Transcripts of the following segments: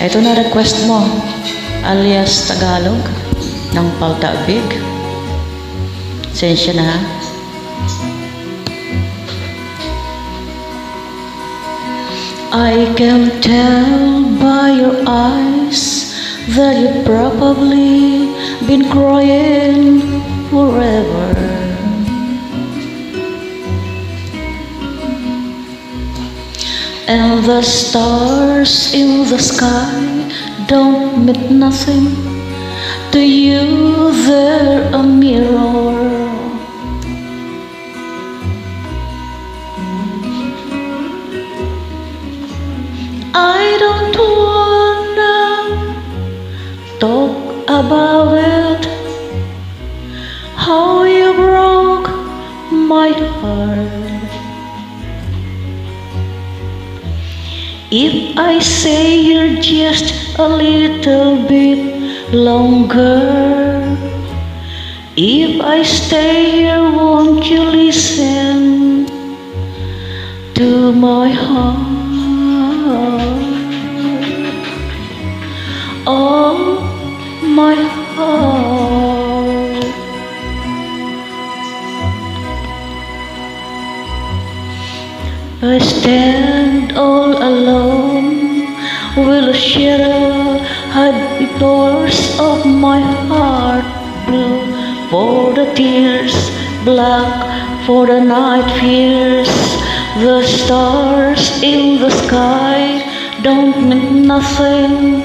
Ito na request mo, alias Tagalog, ng Paltabig. Sensya na ha. I can tell by your eyes that you've probably been crying forever. And the stars in the sky don't mean nothing to you, they're a mirror. I don't wanna talk about it, how you broke my heart. If I say you're just a little bit longer, if I stay here, won't you listen to my heart? Oh, my heart. I stand all alone, will a shadow hide the doors of my heart? Blue for the tears, black for the night fears. The stars in the sky don't mean nothing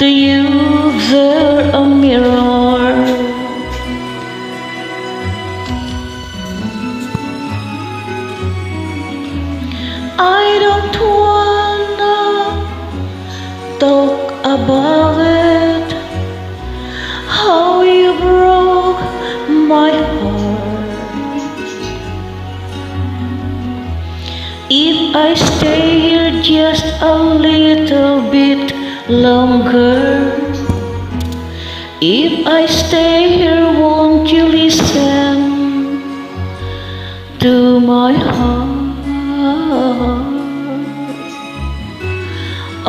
to you, they're a mirror. I don't wanna talk about it, how you broke my heart. If I stay here just a little bit longer, if I stay here, won't you listen to my heart?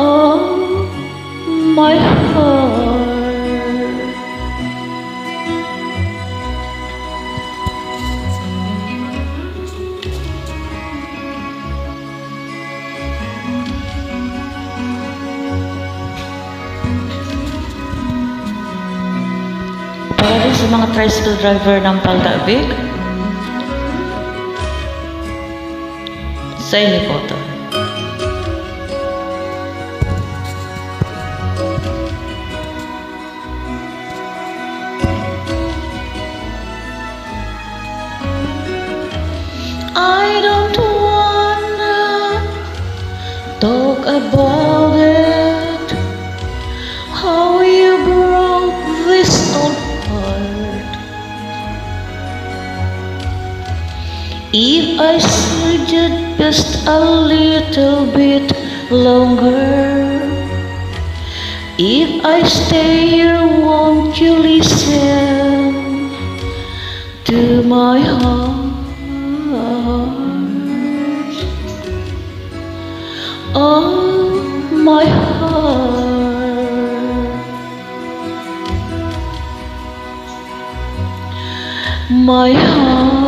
Oh, my heart. Para rin sa mga tricycle driver ng Paltabig, sa inyo po ito. I don't wanna talk about it, how you broke this old heart. If I stood just a little bit longer, if I stay here, won't you listen to my heart? Oh, my heart. My heart.